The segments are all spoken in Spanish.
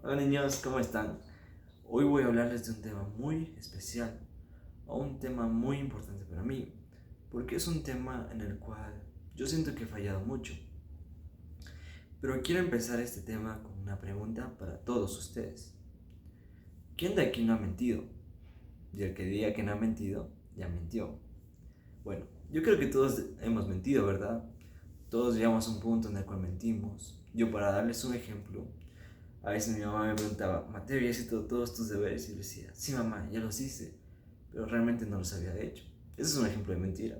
Hola niños, ¿cómo están? Hoy voy a hablarles de un tema muy especial, o un tema muy importante para mí, porque es un tema en el cual yo siento que he fallado mucho. Pero quiero empezar este tema con una pregunta para todos ustedes. ¿Quién de aquí no ha mentido? Y el que diga que no ha mentido, ya mintió. Bueno, yo creo que todos hemos mentido, ¿verdad? Todos llegamos a un punto en el cual mentimos. Yo, para darles un ejemplo, a veces mi mamá me preguntaba: Mateo, ¿ya hiciste todos tus deberes? Y yo le decía: sí, mamá, ya los hice, pero realmente no los había hecho. Ese es un ejemplo de mentira.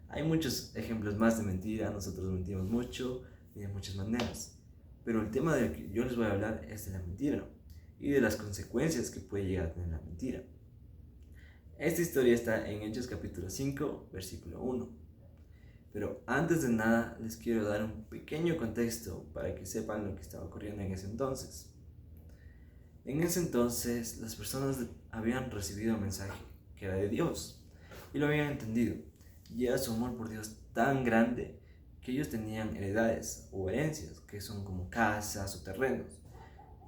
Hay muchos ejemplos más de mentira. Nosotros mentimos mucho y de muchas maneras. Pero el tema del que yo les voy a hablar es de la mentira y de las consecuencias que puede llegar a tener la mentira. Esta historia está en Hechos capítulo 5, versículo 1. Pero antes de nada les quiero dar un pequeño contexto para que sepan lo que estaba ocurriendo en ese entonces. En ese entonces las personas habían recibido un mensaje que era de Dios y lo habían entendido. Y era su amor por Dios tan grande que ellos tenían heredades o herencias, que son como casas o terrenos,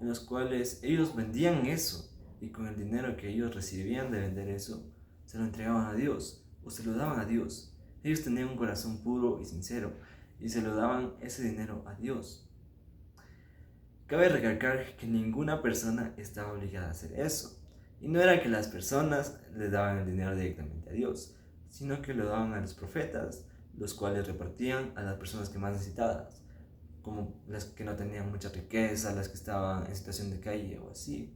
en los cuales ellos vendían eso, y con el dinero que ellos recibían de vender eso, se lo entregaban a Dios o se lo daban a Dios. Ellos tenían un corazón puro y sincero y se lo daban ese dinero a Dios. Cabe recalcar que ninguna persona estaba obligada a hacer eso. Y no era que las personas le daban el dinero directamente a Dios, sino que lo daban a los profetas, los cuales repartían a las personas que más necesitadas, como las que no tenían mucha riqueza, las que estaban en situación de calle o así.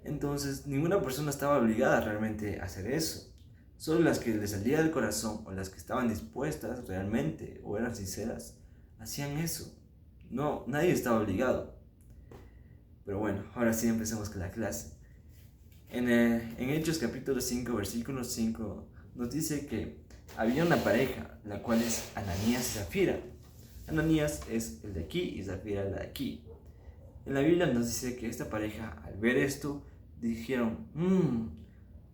Entonces, ninguna persona estaba obligada realmente a hacer eso. Solo las que les salía del corazón o las que estaban dispuestas realmente o eran sinceras, hacían eso. No, nadie estaba obligado. Pero bueno, ahora sí empecemos con la clase. En Hechos capítulo 5, versículo 5, nos dice que había una pareja, la cual es Ananías y Zafira. Ananías es el de aquí y Zafira la de aquí. En la Biblia nos dice que esta pareja, al ver esto, dijeron: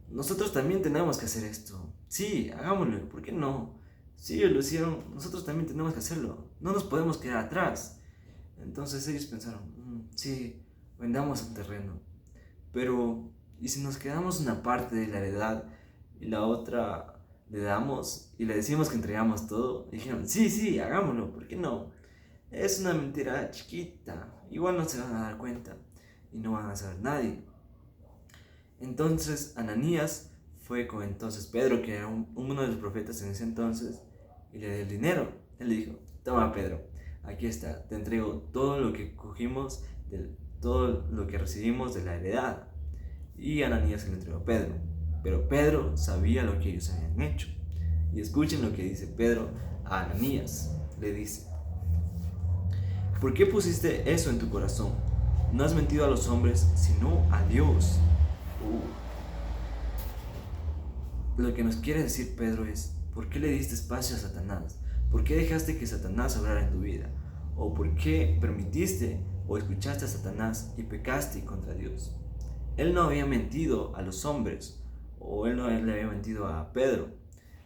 nosotros también tenemos que hacer esto. Sí, hagámoslo, ¿por qué no? Si ellos lo hicieron, nosotros también tenemos que hacerlo. No nos podemos quedar atrás. Entonces ellos pensaron: sí, vendamos el terreno. Pero, ¿y si nos quedamos una parte de la heredad y la otra le damos y le decimos que entregamos todo? Y dijeron: sí, sí, hagámoslo, ¿por qué no? Es una mentira chiquita, igual no se van a dar cuenta y no van a saber nadie. Entonces Ananías fue con entonces Pedro, que era uno de los profetas en ese entonces, y le dio el dinero. Él le dijo: toma, Pedro, aquí está, te entrego todo lo que cogimos, todo lo que recibimos de la heredad. Y Ananías se lo entregó a Pedro. Pero Pedro sabía lo que ellos habían hecho. Y escuchen lo que dice Pedro a Ananías. Le dice: ¿por qué pusiste eso en tu corazón? No has mentido a los hombres, sino a Dios. Lo que nos quiere decir Pedro es: ¿por qué le diste espacio a Satanás? ¿Por qué dejaste que Satanás obrara en tu vida? ¿O por qué permitiste o escuchaste a Satanás y pecaste contra Dios? Él no había mentido a los hombres, o él no le había mentido a Pedro,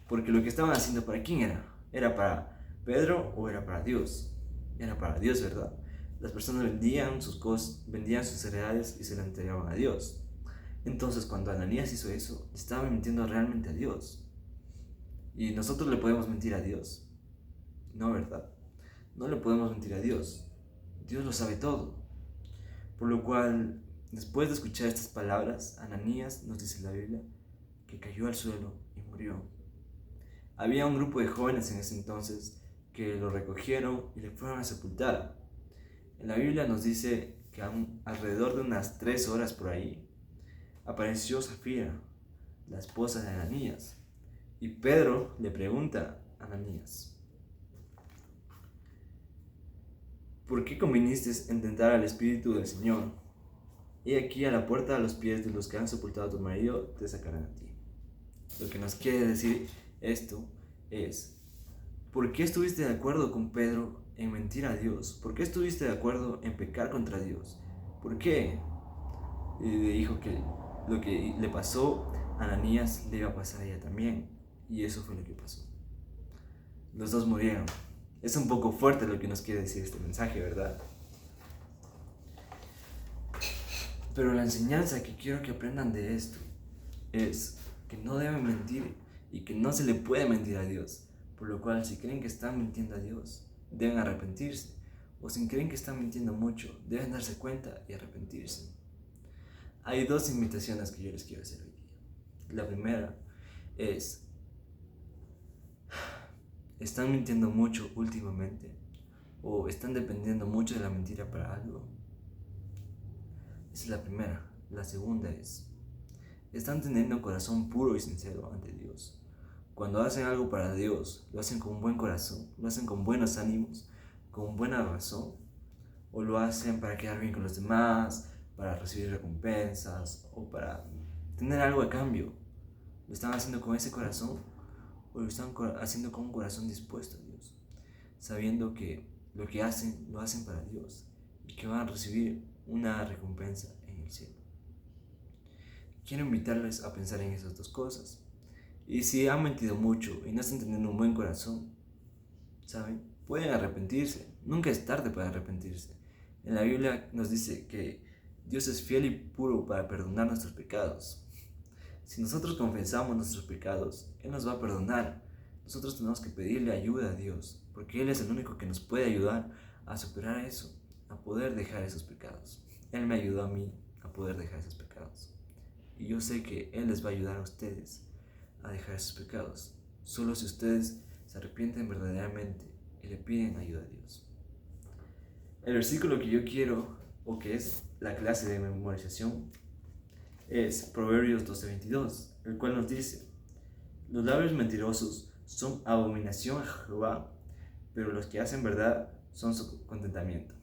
porque lo que estaban haciendo, ¿para quién era? ¿Era para Pedro o era para Dios? Era para Dios, ¿verdad? Las personas vendían sus cosas, vendían sus heredades y se las entregaban a Dios. Entonces, cuando Ananías hizo eso, estaba mintiendo realmente a Dios. Y nosotros le podemos mentir a Dios, ¿no, verdad? No le podemos mentir a Dios. Dios lo sabe todo. Por lo cual, después de escuchar estas palabras, Ananías, nos dice la Biblia, que cayó al suelo y murió. Había un grupo de jóvenes en ese entonces que lo recogieron y le fueron a sepultar. En la Biblia nos dice que alrededor de unas 3 horas por ahí apareció Zafira, la esposa de Ananías, y Pedro le pregunta a Ananías: ¿por qué conviniste en tentar al Espíritu del Señor? Y aquí a la puerta, a los pies de los que han sepultado a tu marido, te sacarán a ti. Lo que nos quiere decir esto es: ¿por qué estuviste de acuerdo con Pedro en mentir a Dios? ¿Por qué estuviste de acuerdo en pecar contra Dios? ¿Por qué? Y le dijo que lo que le pasó a Ananías le iba a pasar a ella también. Y eso fue lo que pasó. Los dos murieron. Es un poco fuerte lo que nos quiere decir este mensaje, ¿verdad? Pero la enseñanza que quiero que aprendan de esto es que no deben mentir y que no se le puede mentir a Dios. Por lo cual, si creen que están mintiendo a Dios, deben arrepentirse. O si creen que están mintiendo mucho, deben darse cuenta y arrepentirse. Hay dos invitaciones que yo les quiero hacer hoy día. La primera es, ¿están mintiendo mucho últimamente? ¿O están dependiendo mucho de la mentira para algo? Esa es la primera. La segunda es, ¿están teniendo un corazón puro y sincero ante Dios? Cuando hacen algo para Dios, lo hacen con un buen corazón, lo hacen con buenos ánimos, con buena razón, o lo hacen para quedar bien con los demás, para recibir recompensas o para tener algo a cambio. ¿Lo están haciendo con ese corazón o lo están haciendo con un corazón dispuesto a Dios? Sabiendo que lo que hacen, lo hacen para Dios y que van a recibir una recompensa en el cielo. Quiero invitarles a pensar en esas dos cosas. Y si han mentido mucho y no están teniendo un buen corazón, ¿saben? Pueden arrepentirse. Nunca es tarde para arrepentirse. En la Biblia nos dice que Dios es fiel y puro para perdonar nuestros pecados. Si nosotros confesamos nuestros pecados, Él nos va a perdonar. Nosotros tenemos que pedirle ayuda a Dios, porque Él es el único que nos puede ayudar a superar eso, a poder dejar esos pecados. Él me ayudó a mí a poder dejar esos pecados. Y yo sé que Él les va a ayudar a ustedes a dejar esos pecados, solo si ustedes se arrepienten verdaderamente y le piden ayuda a Dios. El versículo que yo quiero, o que es la clase de memorización, es Proverbios 12:22, el cual nos dice: los labios mentirosos son abominación a Jehová, pero los que hacen verdad son su contentamiento.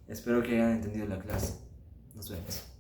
Espero que hayan entendido la clase. Nos vemos.